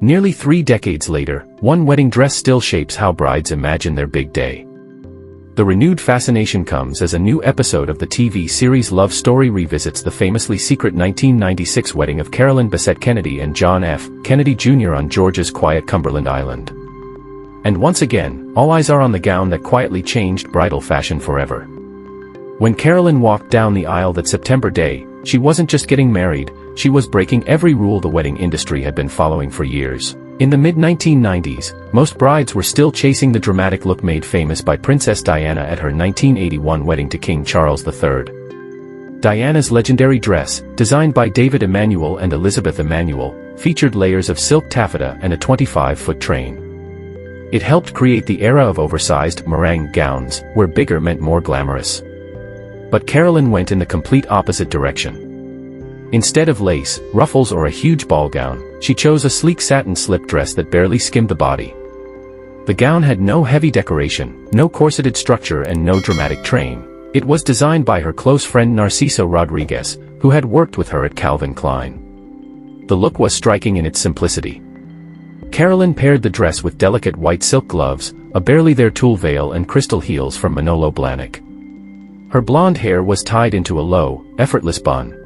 Nearly 3 decades later, one wedding dress still shapes how brides imagine their big day. The renewed fascination comes as a new episode of the TV series Love Story revisits the famously secret 1996 wedding of Carolyn Bessette-Kennedy and John F. Kennedy Jr. on Georgia's quiet Cumberland Island. And once again, all eyes are on the gown that quietly changed bridal fashion forever. When Carolyn walked down the aisle that September day, she wasn't just getting married, she was breaking every rule the wedding industry had been following for years. In the mid-1990s, most brides were still chasing the dramatic look made famous by Princess Diana at her 1981 wedding to King Charles III. Diana's legendary dress, designed by David Emanuel and Elizabeth Emanuel, featured layers of silk taffeta and a 25-foot train. It helped create the era of oversized meringue gowns, where bigger meant more glamorous. But Carolyn went in the complete opposite direction. Instead of lace, ruffles or a huge ball gown, she chose a sleek satin slip dress that barely skimmed the body. The gown had no heavy decoration, no corseted structure and no dramatic train. It was designed by her close friend Narciso Rodriguez, who had worked with her at Calvin Klein. The look was striking in its simplicity. Carolyn paired the dress with delicate white silk gloves, a barely there tulle veil and crystal heels from Manolo Blahnik. Her blonde hair was tied into a low, effortless bun.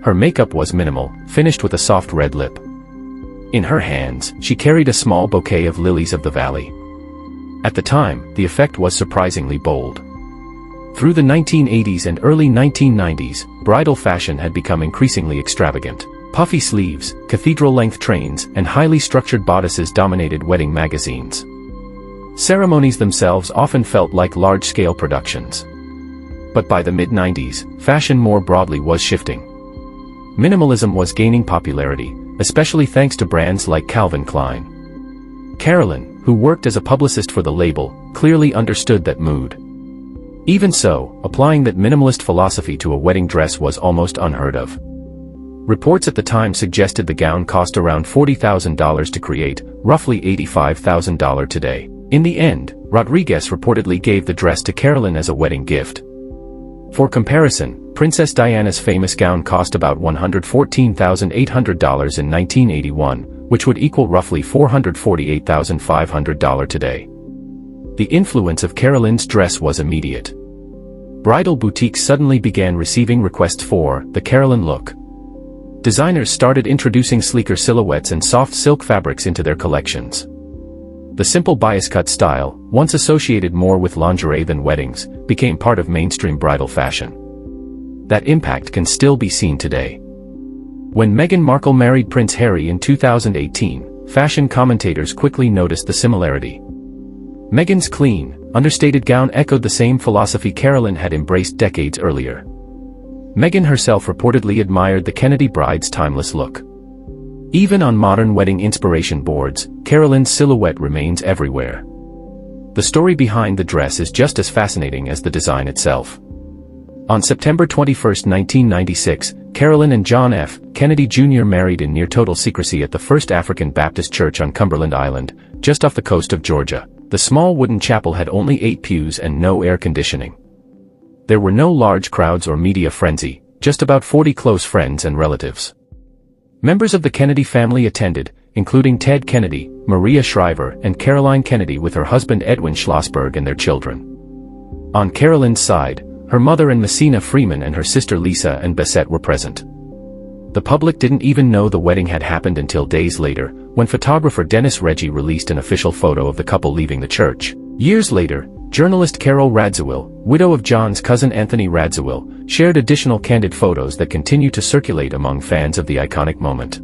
Her makeup was minimal, finished with a soft red lip. In her hands, she carried a small bouquet of lilies of the valley. At the time, the effect was surprisingly bold. Through the 1980s and early 1990s, bridal fashion had become increasingly extravagant. Puffy sleeves, cathedral-length trains, and highly structured bodices dominated wedding magazines. Ceremonies themselves often felt like large-scale productions. But by the mid-90s, fashion more broadly was shifting. Minimalism was gaining popularity, especially thanks to brands like Calvin Klein. Carolyn, who worked as a publicist for the label, clearly understood that mood. Even so, applying that minimalist philosophy to a wedding dress was almost unheard of. Reports at the time suggested the gown cost around $40,000 to create, roughly $85,000 today. In the end, Rodriguez reportedly gave the dress to Carolyn as a wedding gift. For comparison, Princess Diana's famous gown cost about $114,800 in 1981, which would equal roughly $448,500 today. The influence of Carolyn's dress was immediate. Bridal boutiques suddenly began receiving requests for the Carolyn look. Designers started introducing sleeker silhouettes and soft silk fabrics into their collections. The simple bias-cut style, once associated more with lingerie than weddings, became part of mainstream bridal fashion. That impact can still be seen today. When Meghan Markle married Prince Harry in 2018, fashion commentators quickly noticed the similarity. Meghan's clean, understated gown echoed the same philosophy Carolyn had embraced decades earlier. Meghan herself reportedly admired the Kennedy bride's timeless look. Even on modern wedding inspiration boards, Carolyn's silhouette remains everywhere. The story behind the dress is just as fascinating as the design itself. On September 21, 1996, Carolyn and John F. Kennedy Jr. married in near total secrecy at the First African Baptist Church on Cumberland Island, just off the coast of Georgia. The small wooden chapel had only 8 pews and no air conditioning. There were no large crowds or media frenzy, just about 40 close friends and relatives. Members of the Kennedy family attended, including Ted Kennedy, Maria Shriver, and Caroline Kennedy with her husband Edwin Schlossberg and their children. On Carolyn's side, her mother and Messina Freeman and her sister Lisa and Bessette were present. The public didn't even know the wedding had happened until days later, when photographer Dennis Reggie released an official photo of the couple leaving the church. Years later, journalist Carol Radziwill, widow of John's cousin Anthony Radziwill, shared additional candid photos that continue to circulate among fans of the iconic moment.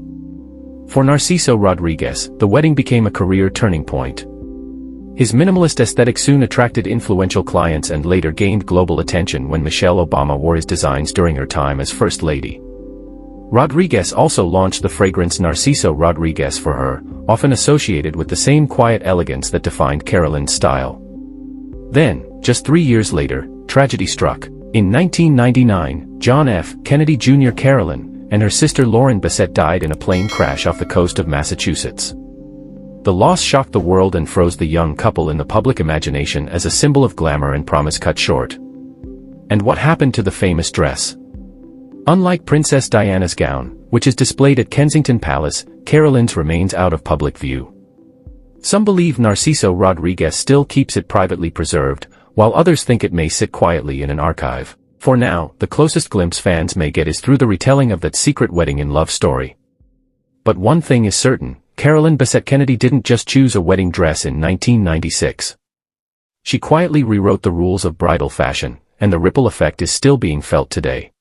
For Narciso Rodriguez, the wedding became a career turning point. His minimalist aesthetic soon attracted influential clients and later gained global attention when Michelle Obama wore his designs during her time as First Lady. Rodriguez also launched the fragrance Narciso Rodriguez for her, often associated with the same quiet elegance that defined Carolyn's style. Then, just 3 years later, tragedy struck. In 1999, John F. Kennedy Jr. Carolyn and her sister Lauren Bessette died in a plane crash off the coast of Massachusetts. The loss shocked the world and froze the young couple in the public imagination as a symbol of glamour and promise cut short. And what happened to the famous dress? Unlike Princess Diana's gown, which is displayed at Kensington Palace, Carolyn's remains out of public view. Some believe Narciso Rodriguez still keeps it privately preserved, while others think it may sit quietly in an archive. For now, the closest glimpse fans may get is through the retelling of that secret wedding in love story. But one thing is certain, Carolyn Bessette-Kennedy didn't just choose a wedding dress in 1996. She quietly rewrote the rules of bridal fashion, and the ripple effect is still being felt today.